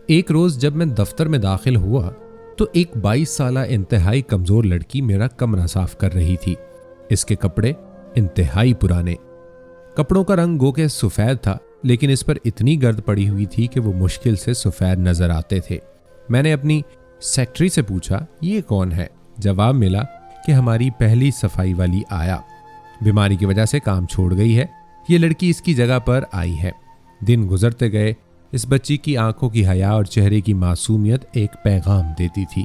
ایک روز جب میں دفتر میں داخل ہوا تو ایک 22 سالہ انتہائی کمزور لڑکی میرا کمرہ صاف کر رہی تھی۔ اس کے کپڑے انتہائی پرانے، کپڑوں کا رنگ گو کہ سفید تھا، لیکن اس پر اتنی گرد پڑی ہوئی تھی کہ وہ مشکل سے سفید نظر آتے تھے۔ میں نے اپنی سیکٹری سے پوچھا یہ کون ہے؟ جواب ملا کہ ہماری پہلی صفائی والی آیا بیماری کی وجہ سے کام چھوڑ گئی ہے، یہ لڑکی اس کی جگہ پر آئی ہے۔ دن گزرتے گئے، اس بچی کی آنکھوں کی حیا اور چہرے کی معصومیت ایک پیغام دیتی تھی۔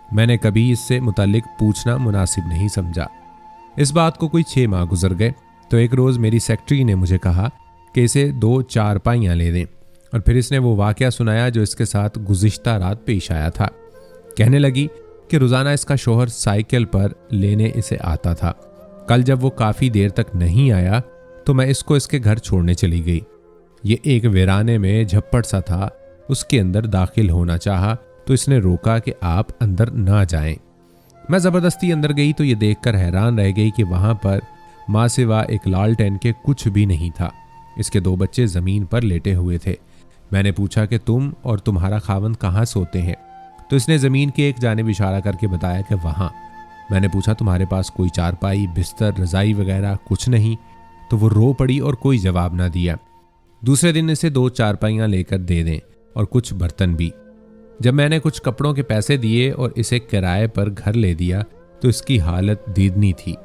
میں نے کبھی اس سے متعلق پوچھنا مناسب نہیں سمجھا۔ اس بات کو کوئی 6 ماہ گزر گئے تو ایک روز میری سیکٹری نے مجھے کہا کہ اسے 2 چارپائیاں لے دیں، اور پھر اس نے وہ واقعہ سنایا جو اس کے ساتھ گزشتہ رات پیش آیا تھا۔ کہنے لگی کہ روزانہ اس کا شوہر سائیکل پر لینے اسے آتا تھا۔ کل جب وہ کافی دیر تک نہیں آیا تو میں اس کو اس کے گھر چھوڑنے چلی گئی۔ یہ ایک ویرانے میں جھپڑ سا تھا، اس کے اندر داخل ہونا چاہا تو اس نے روکا کہ آپ اندر نہ جائیں۔ میں زبردستی اندر گئی تو یہ دیکھ کر حیران رہ گئی کہ وہاں پر ماں سوا ایک لالٹین کے کچھ بھی نہیں تھا۔ اس کے 2 بچے زمین پر لیٹے ہوئے تھے۔ میں نے پوچھا کہ تم اور تمہارا خاوند کہاں سوتے ہیں؟ تو اس نے زمین کی ایک جانب اشارہ کر کے بتایا کہ وہاں۔ میں نے پوچھا تمہارے پاس کوئی چارپائی، بستر، رضائی وغیرہ کچھ نہیں؟ تو وہ رو پڑی اور کوئی جواب نہ دیا۔ دوسرے دن اسے 2 چارپائیاں لے کر دے دیں اور کچھ برتن بھی۔ جب میں نے کچھ کپڑوں کے پیسے دیے اور اسے کرائے پر گھر لے دیا تو اس کی حالت دیدنی تھی۔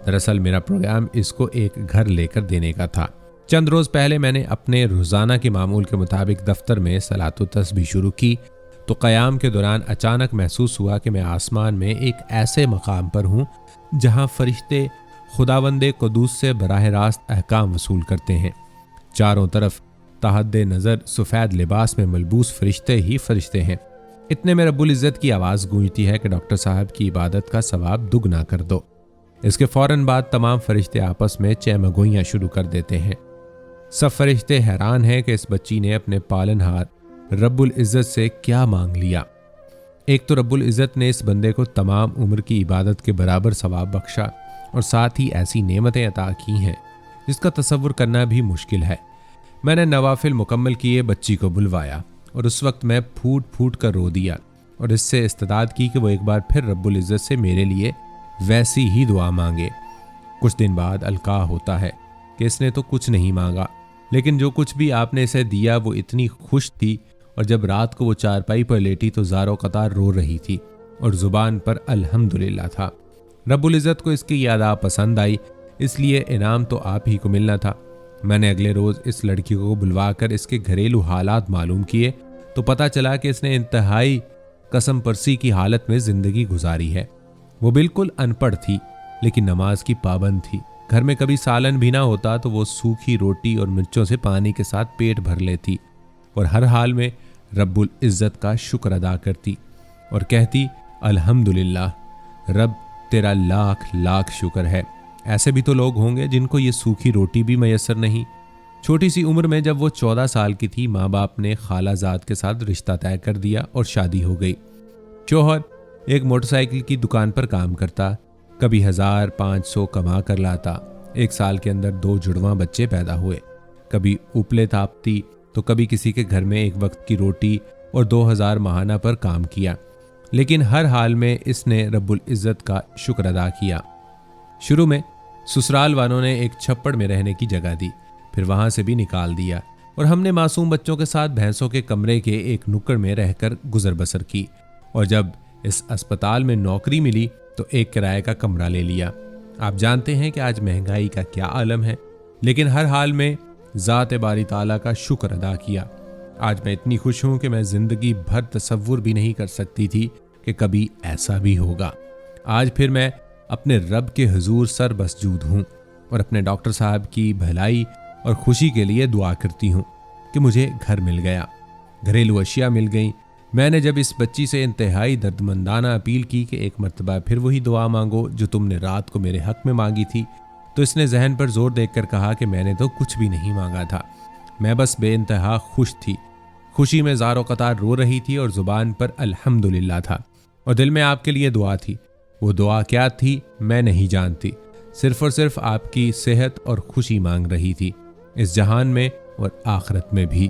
دراصل میرا پروگرام اس کو ایک گھر لے کر دینے کا تھا۔ چند روز پہلے میں نے اپنے روزانہ کے معمول کے مطابق دفتر میں صلاۃ و تسبیح شروع کی تو قیام کے دوران اچانک محسوس ہوا کہ میں آسمان میں ایک ایسے مقام پر ہوں جہاں فرشتے خداوند قدوس سے براہ راست احکام وصول کرتے ہیں۔ چاروں طرف تحت نظر سفید لباس میں ملبوس فرشتے ہی فرشتے ہیں۔ اتنے میں رب العزت کی آواز گونجتی ہے کہ ڈاکٹر صاحب کی عبادت کا ثواب دگنا کر دو۔ اس کے فوراً بعد تمام فرشتے آپس میں چہمگوئیاں شروع کر دیتے ہیں۔ سب فرشتے حیران ہیں کہ اس بچی نے اپنے پالنہار رب العزت سے کیا مانگ لیا۔ ایک تو رب العزت نے اس بندے کو تمام عمر کی عبادت کے برابر ثواب بخشا اور ساتھ ہی ایسی نعمتیں عطا کی ہیں جس کا تصور کرنا بھی مشکل ہے۔ میں نے نوافل مکمل کیے، بچی کو بلوایا اور اس وقت میں پھوٹ پھوٹ کر رو دیا اور اس سے استدعا کی کہ وہ ایک بار پھر رب العزت سے میرے لیے ویسی ہی دعا مانگے۔ کچھ دن بعد القاء ہوتا ہے کہ اس نے تو کچھ نہیں مانگا، لیکن جو کچھ بھی آپ نے اسے دیا وہ اتنی خوش تھی، اور جب رات کو وہ چارپائی پر لیٹی تو زار و قطار رو رہی تھی اور زبان پر الحمدللہ تھا۔ رب العزت کو اس کی یہ ادا پسند آئی، اس لیے انعام تو آپ ہی کو ملنا تھا۔ میں نے اگلے روز اس لڑکی کو بلوا کر اس کے گھریلو حالات معلوم کیے تو پتہ چلا کہ اس نے انتہائی قسم پرسی کی حالت میں زندگی گزاری ہے۔ وہ بالکل ان پڑھ تھی لیکن نماز کی پابند تھی۔ گھر میں کبھی سالن بھی نہ ہوتا تو وہ سوکھی روٹی اور مرچوں سے پانی کے ساتھ پیٹ بھر لیتی اور ہر حال میں رب العزت کا شکر ادا کرتی اور کہتی الحمدللہ، رب تیرا لاکھ لاکھ شکر ہے۔ ایسے بھی تو لوگ ہوں گے جن کو یہ سوکھی روٹی بھی میسر نہیں۔ چھوٹی سی عمر میں جب وہ 14 سال کی تھی، ماں باپ نے خالہ زاد کے ساتھ رشتہ طے کر دیا اور شادی ہو گئی۔ شوہر ایک موٹر سائیکل کی دکان پر کام کرتا، کبھی 1500 کما کر لاتا۔ 1 سال کے اندر 2 جڑواں بچے پیدا ہوئے۔ کبھی اوپلے تاپتی تو کبھی کسی کے گھر میں ایک وقت کی روٹی اور 2000 ماہانہ پر کام کیا، لیکن ہر حال میں اس نے رب العزت کا شکر ادا کیا۔ شروع میں سسرال والوں نے ایک چھپڑ میں رہنے کی جگہ دی، پھر وہاں سے بھی نکال دیا اور ہم نے معصوم بچوں کے ساتھ بھینسوں کے کمرے کے ایک نکڑ میں رہ کر گزر بسر کی، اور جب اس اسپتال میں نوکری ملی تو ایک کرائے کا کمرہ لے لیا۔ آپ جانتے ہیں کہ آج مہنگائی کا کیا عالم ہے، لیکن ہر حال میں ذات باری تعالیٰ کا شکر ادا کیا۔ آج میں اتنی خوش ہوں کہ میں زندگی بھر تصور بھی نہیں کر سکتی تھی کہ کبھی ایسا بھی ہوگا۔ آج پھر میں اپنے رب کے حضور سر مسجود ہوں اور اپنے ڈاکٹر صاحب کی بھلائی اور خوشی کے لیے دعا کرتی ہوں کہ مجھے گھر مل گیا، گھریلو اشیاء مل گئیں۔ میں نے جب اس بچی سے انتہائی دردمندانہ اپیل کی کہ ایک مرتبہ پھر وہی دعا مانگو جو تم نے رات کو میرے حق میں مانگی تھی، تو اس نے ذہن پر زور دیکھ کر کہا کہ میں نے تو کچھ بھی نہیں مانگا تھا، میں بس بے انتہا خوش تھی۔ خوشی میں زار و قطار رو رہی تھی اور زبان پر الحمدللہ تھا، اور دل میں آپ کے لیے دعا تھی۔ وہ دعا کیا تھی میں نہیں جانتی، صرف اور صرف آپ کی صحت اور خوشی مانگ رہی تھی، اس جہان میں اور آخرت میں بھی۔